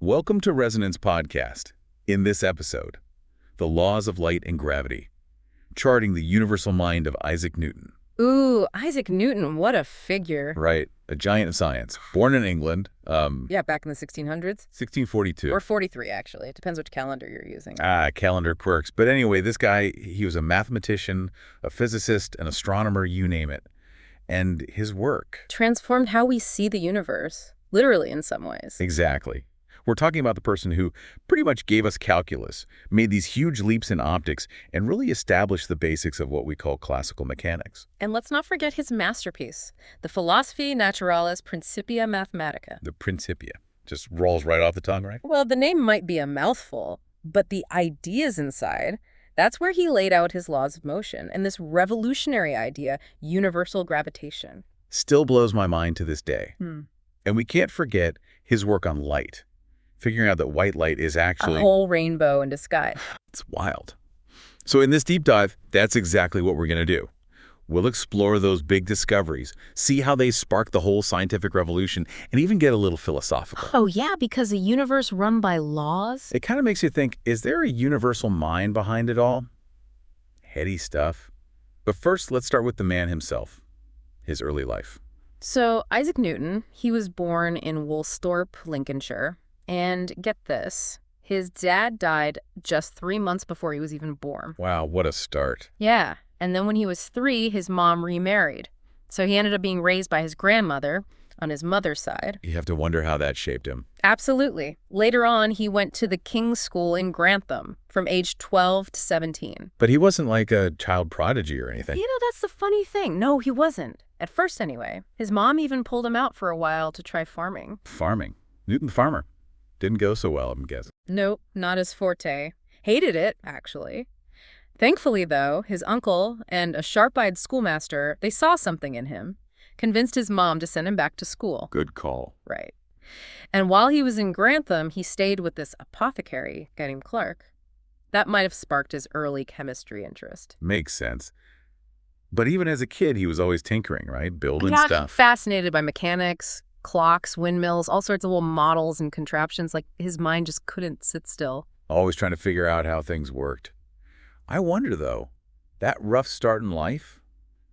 Welcome to Resonance Podcast. In this episode, the laws of light and gravity, charting the universal mind of Isaac Newton. Ooh, Isaac Newton, what a figure. Right, a giant of science. Born in England, Yeah, back in the 1600s. 1642. Or 43, actually. It depends which calendar you're using. Calendar quirks. But anyway, this guy, he was a mathematician, a physicist, an astronomer, you name it. And his work. Transformed how we see the universe, literally in some ways. Exactly. We're talking about the person who pretty much gave us calculus, made these huge leaps in optics, and really established the basics of what we call classical mechanics. And let's not forget his masterpiece, the Philosophiae Naturalis Principia Mathematica. The Principia. Just rolls right off the tongue, right? Well, the name might be a mouthful, but the ideas inside, that's where he laid out his laws of motion and this revolutionary idea, universal gravitation. Still blows my mind to this day. And we can't forget his work on light. Figuring out that white light is actually... A whole rainbow in disguise. It's wild. So in this deep dive, that's exactly what we're going to do. We'll explore those big discoveries, see how they sparked the whole scientific revolution, and even get a little philosophical. Oh yeah, because a universe run by laws? It kind of makes you think, is there a universal mind behind it all? Heady stuff. But first, let's start with the man himself, his early life. So Isaac Newton, he was born in Woolsthorpe, Lincolnshire. And get this, his dad died just 3 months before he was even born. Wow, what a start. Yeah, and then when he was 3, his mom remarried. So he ended up being raised by his grandmother on his mother's side. You have to wonder how that shaped him. Absolutely. Later on, he went to the King's School in Grantham from age 12 to 17. But he wasn't like a child prodigy or anything. You know, that's the funny thing. No, he wasn't. At first, anyway. His mom even pulled him out for a while to try farming. Farming. Newton the farmer. Didn't go so well, I'm guessing. Nope, not his forte. Hated it, actually. Thankfully, though, his uncle and a sharp-eyed schoolmaster, they saw something in him, convinced his mom to send him back to school. Good call. Right. And while he was in Grantham, he stayed with this apothecary, a guy named Clark. That might have sparked his early chemistry interest. Makes sense. But even as a kid, he was always tinkering, right? Building stuff. Fascinated by mechanics, clocks, windmills, all sorts of little models and contraptions. Like, his mind just couldn't sit still. Always trying to figure out how things worked. I wonder, though, that rough start in life,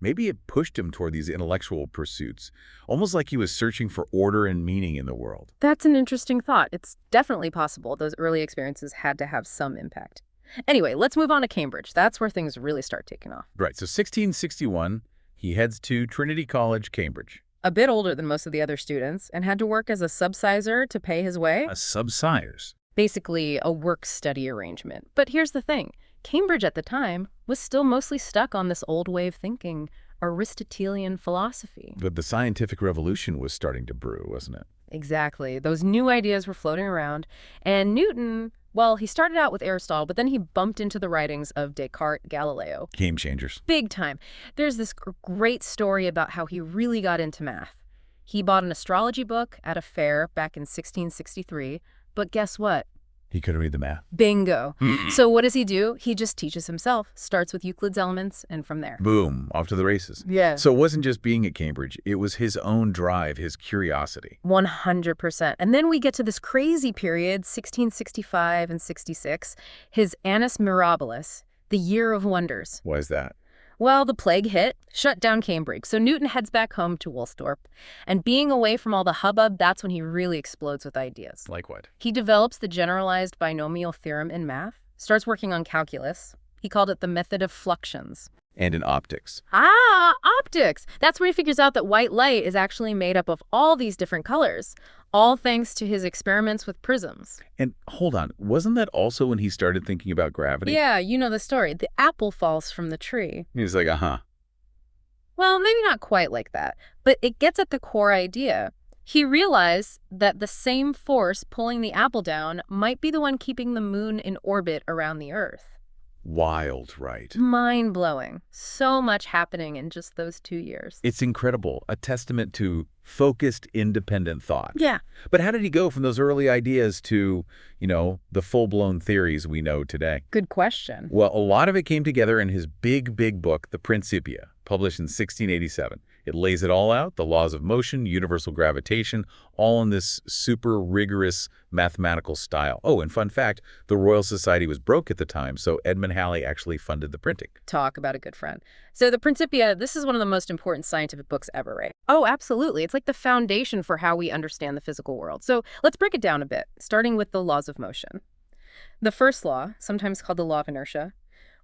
maybe it pushed him toward these intellectual pursuits, almost like he was searching for order and meaning in the world. That's an interesting thought. It's definitely possible those early experiences had to have some impact. Anyway, let's move on to Cambridge. That's where things really start taking off. Right, so 1661, he heads to Trinity College, Cambridge. A bit older than most of the other students, and had to work as a subsizar to pay his way. A subsires. Basically, a work-study arrangement. But here's the thing. Cambridge at the time was still mostly stuck on this old way of thinking, Aristotelian philosophy. But the scientific revolution was starting to brew, wasn't it? Exactly. Those new ideas were floating around. And Newton, well, he started out with Aristotle, but then he bumped into the writings of Descartes, Galileo. Game changers. Big time. There's this great story about how he really got into math. He bought an astrology book at a fair back in 1663, but guess what? He couldn't read the math. Bingo. So what does he do? He just teaches himself, starts with Euclid's Elements, and from there. Boom, off to the races. Yeah. So it wasn't just being at Cambridge, it was his own drive, his curiosity. 100%. And then we get to this crazy period, 1665 and 66, his Annus Mirabilis, the Year of Wonders. Why is that? Well, the plague hit, shut down Cambridge, so Newton heads back home to Woolsthorpe. And being away from all the hubbub, that's when he really explodes with ideas. Like what? He develops the generalized binomial theorem in math, starts working on calculus. He called it the method of fluxions. And in optics. Ah, optics! That's where he figures out that white light is actually made up of all these different colors, all thanks to his experiments with prisms. And hold on, wasn't that also when he started thinking about gravity? Yeah, you know the story. The apple falls from the tree. He's like, Well, maybe not quite like that, but it gets at the core idea. He realized that the same force pulling the apple down might be the one keeping the moon in orbit around the Earth. Wild, right? Mind-blowing. So much happening in just those 2 years. It's incredible. A testament to focused, independent thought. Yeah. But how did he go from those early ideas to, the full-blown theories we know today? Good question. Well, a lot of it came together in his big book, The Principia, published in 1687. It lays it all out, the laws of motion, universal gravitation, all in this super rigorous mathematical style. Oh, and fun fact, the Royal Society was broke at the time, so Edmund Halley actually funded the printing. Talk about a good friend. So the Principia, this is one of the most important scientific books ever, right? Oh, absolutely. It's like the foundation for how we understand the physical world. So let's break it down a bit, starting with the laws of motion. The first law, sometimes called the law of inertia,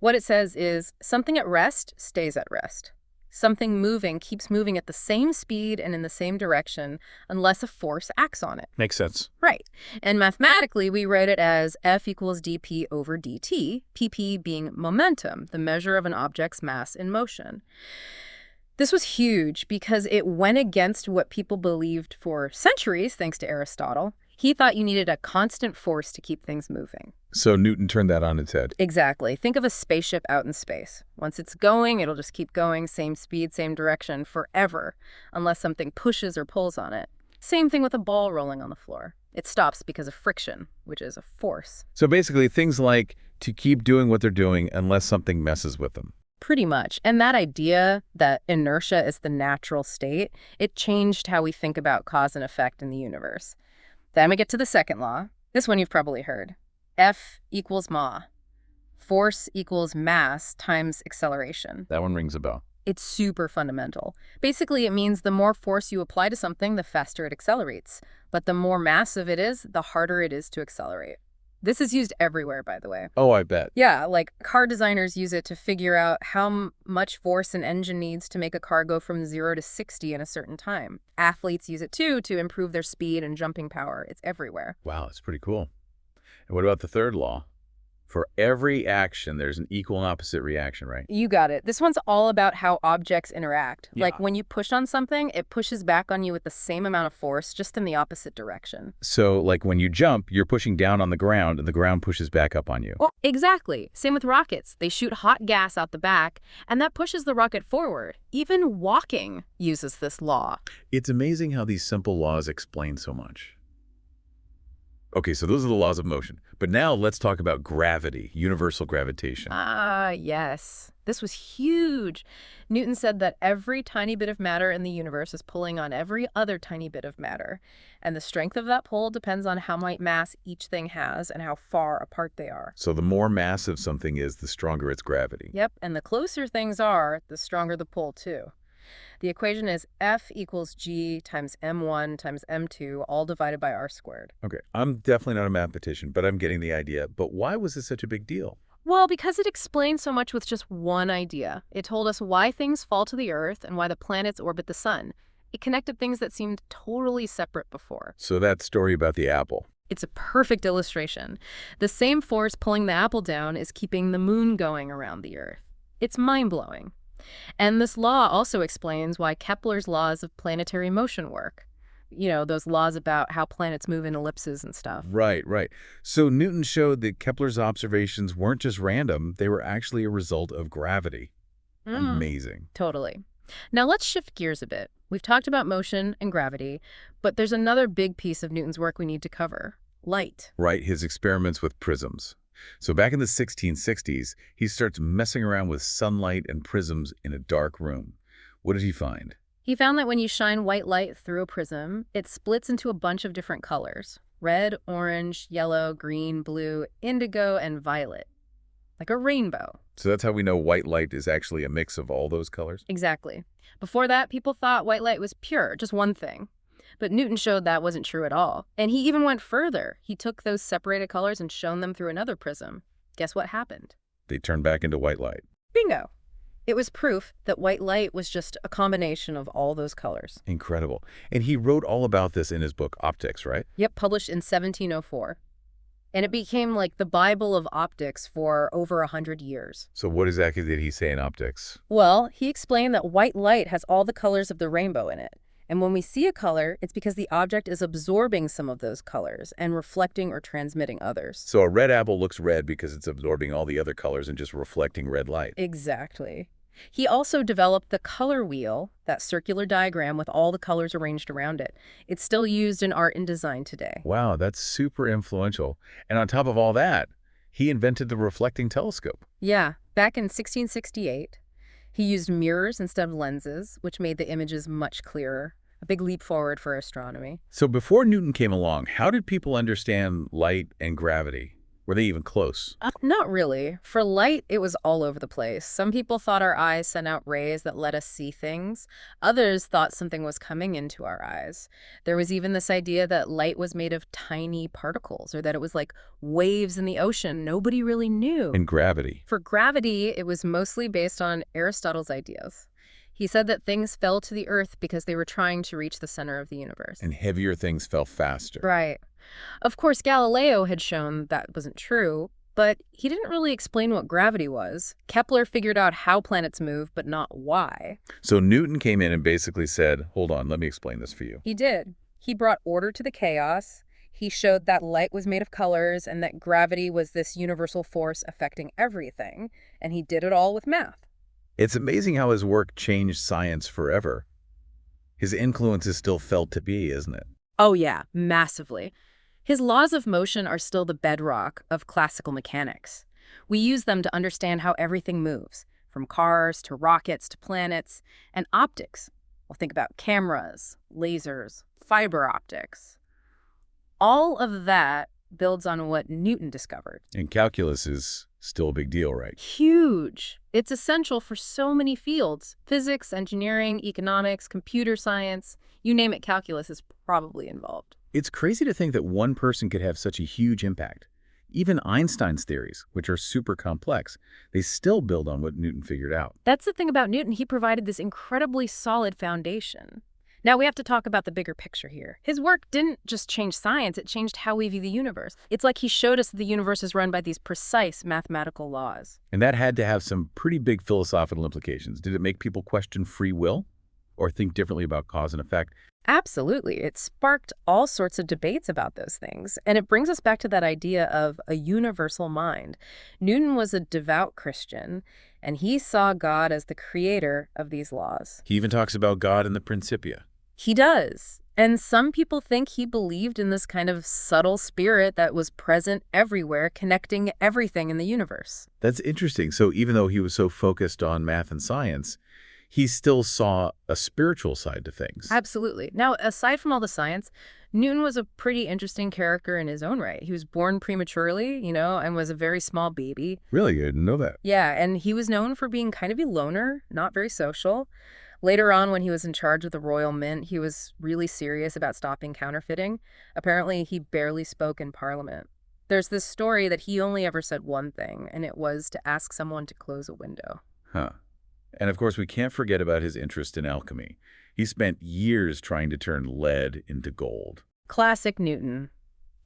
what it says is something at rest stays at rest. Something moving keeps moving at the same speed and in the same direction unless a force acts on it. Makes sense. Right. And mathematically, we write it as F equals dp over dt, pp being momentum, the measure of an object's mass in motion. This was huge because it went against what people believed for centuries, thanks to Aristotle. He thought you needed a constant force to keep things moving. So Newton turned that on its head. Exactly. Think of a spaceship out in space. Once it's going, it'll just keep going, same speed, same direction, forever, unless something pushes or pulls on it. Same thing with a ball rolling on the floor. It stops because of friction, which is a force. So basically, things like to keep doing what they're doing unless something messes with them. Pretty much. And that idea that inertia is the natural state, it changed how we think about cause and effect in the universe. Then we get to the second law. This one you've probably heard. F equals ma. Force equals mass times acceleration. That one rings a bell. It's super fundamental. Basically, it means the more force you apply to something, the faster it accelerates. But the more massive it is, the harder it is to accelerate. This is used everywhere, by the way. Oh, I bet. Yeah, like car designers use it to figure out how much force an engine needs to make a car go from 0 to 60 in a certain time. Athletes use it too to improve their speed and jumping power. It's everywhere. Wow, that's pretty cool. And what about the third law? For every action, there's an equal and opposite reaction, right? You got it. This one's all about how objects interact. Yeah. Like when you push on something, it pushes back on you with the same amount of force, just in the opposite direction. So, like when you jump, you're pushing down on the ground, and the ground pushes back up on you. Oh, exactly. Same with rockets. They shoot hot gas out the back, and that pushes the rocket forward. Even walking uses this law. It's amazing how these simple laws explain so much. Okay, so those are the laws of motion. But now let's talk about gravity, universal gravitation. Ah, yes. This was huge. Newton said that every tiny bit of matter in the universe is pulling on every other tiny bit of matter. And the strength of that pull depends on how much mass each thing has and how far apart they are. So the more massive something is, the stronger its gravity. Yep, and the closer things are, the stronger the pull, too. The equation is F equals G times M1 times M2, all divided by R squared. Okay, I'm definitely not a mathematician, but I'm getting the idea. But why was this such a big deal? Well, because it explains so much with just one idea. It told us why things fall to the Earth and why the planets orbit the sun. It connected things that seemed totally separate before. So that story about the apple. It's a perfect illustration. The same force pulling the apple down is keeping the moon going around the Earth. It's mind-blowing. And this law also explains why Kepler's laws of planetary motion work. You know, those laws about how planets move in ellipses and stuff. Right, right. So Newton showed that Kepler's observations weren't just random, they were actually a result of gravity. Amazing. Totally. Now let's shift gears a bit. We've talked about motion and gravity, but there's another big piece of Newton's work we need to cover. Light. Right, his experiments with prisms. So back in the 1660s, he starts messing around with sunlight and prisms in a dark room. What did he find? He found that when you shine white light through a prism, it splits into a bunch of different colors. Red, orange, yellow, green, blue, indigo, and violet. Like a rainbow. So that's how we know white light is actually a mix of all those colors? Exactly. Before that, people thought white light was pure, just one thing. But Newton showed that wasn't true at all. And he even went further. He took those separated colors and shone them through another prism. Guess what happened? They turned back into white light. Bingo! It was proof that white light was just a combination of all those colors. Incredible. And he wrote all about this in his book, Optics, right? Yep, published in 1704. And it became like the Bible of optics for over 100 years. So what exactly did he say in Optics? Well, he explained that white light has all the colors of the rainbow in it. And when we see a color, it's because the object is absorbing some of those colors and reflecting or transmitting others. So a red apple looks red because it's absorbing all the other colors and just reflecting red light. Exactly. He also developed the color wheel, that circular diagram with all the colors arranged around it. It's still used in art and design today. Wow, that's super influential. And on top of all that, he invented the reflecting telescope. Yeah, back in 1668. He used mirrors instead of lenses, which made the images much clearer. A big leap forward for astronomy. So before Newton came along, how did people understand light and gravity? Were they even close? Not really. For light, it was all over the place. Some people thought our eyes sent out rays that let us see things. Others thought something was coming into our eyes. There was even this idea that light was made of tiny particles or that it was like waves in the ocean. Nobody really knew. And gravity. For gravity, it was mostly based on Aristotle's ideas. He said that things fell to the earth because they were trying to reach the center of the universe. And heavier things fell faster. Right. Of course, Galileo had shown that wasn't true, but he didn't really explain what gravity was. Kepler figured out how planets move, but not why. So Newton came in and basically said, hold on, let me explain this for you. He did. He brought order to the chaos. He showed that light was made of colors and that gravity was this universal force affecting everything. And he did it all with math. It's amazing how his work changed science forever. His influence is still felt to be, isn't it? Oh yeah, massively. His laws of motion are still the bedrock of classical mechanics. We use them to understand how everything moves, from cars to rockets to planets, and optics. Well, think about cameras, lasers, fiber optics. All of that builds on what Newton discovered. And calculus is still a big deal, right? Huge. It's essential for so many fields. Physics, engineering, economics, computer science, you name it, calculus is probably involved. It's crazy to think that one person could have such a huge impact. Even Einstein's theories, which are super complex, they still build on what Newton figured out. That's the thing about Newton. He provided this incredibly solid foundation. Now we have to talk about the bigger picture here. His work didn't just change science, it changed how we view the universe. It's like he showed us that the universe is run by these precise mathematical laws. And that had to have some pretty big philosophical implications. Did it make people question free will or think differently about cause and effect? Absolutely. It sparked all sorts of debates about those things. And it brings us back to that idea of a universal mind. Newton was a devout Christian, and he saw God as the creator of these laws. He even talks about God in the Principia. He does. And some people think he believed in this kind of subtle spirit that was present everywhere, connecting everything in the universe. That's interesting. So even though he was so focused on math and science, he still saw a spiritual side to things. Absolutely. Now, aside from all the science, Newton was a pretty interesting character in his own right. He was born prematurely, and was a very small baby. Really? I didn't know that. Yeah, and he was known for being kind of a loner, not very social. Later on, when he was in charge of the Royal Mint, he was really serious about stopping counterfeiting. Apparently, he barely spoke in Parliament. There's this story that he only ever said one thing, and it was to ask someone to close a window. Huh. And of course, we can't forget about his interest in alchemy. He spent years trying to turn lead into gold. Classic Newton.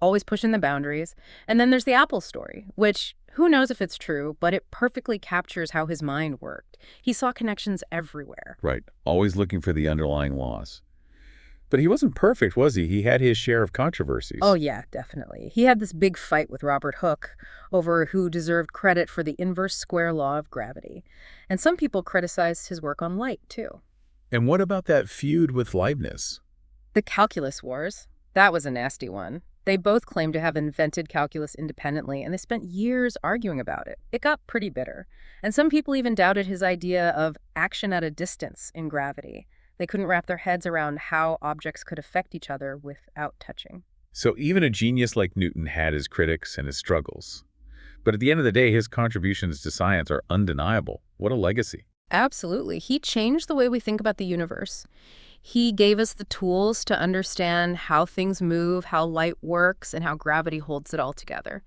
Always pushing the boundaries. And then there's the apple story, which, who knows if it's true, but it perfectly captures how his mind worked. He saw connections everywhere. Right. Always looking for the underlying laws. But he wasn't perfect, was he? He had his share of controversies. Oh, yeah, definitely. He had this big fight with Robert Hooke over who deserved credit for the inverse square law of gravity. And some people criticized his work on light, too. And what about that feud with Leibniz? The calculus wars. That was a nasty one. They both claimed to have invented calculus independently, and they spent years arguing about it. It got pretty bitter. And some people even doubted his idea of action at a distance in gravity. They couldn't wrap their heads around how objects could affect each other without touching. So even a genius like Newton had his critics and his struggles. But at the end of the day, his contributions to science are undeniable. What a legacy. Absolutely. He changed the way we think about the universe. He gave us the tools to understand how things move, how light works, and how gravity holds it all together.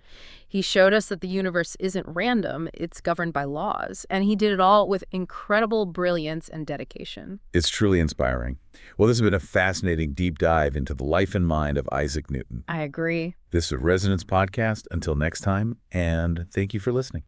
He showed us that the universe isn't random, it's governed by laws, and he did it all with incredible brilliance and dedication. It's truly inspiring. Well, this has been a fascinating deep dive into the life and mind of Isaac Newton. I agree. This is a Resonance Podcast. Until next time, and thank you for listening.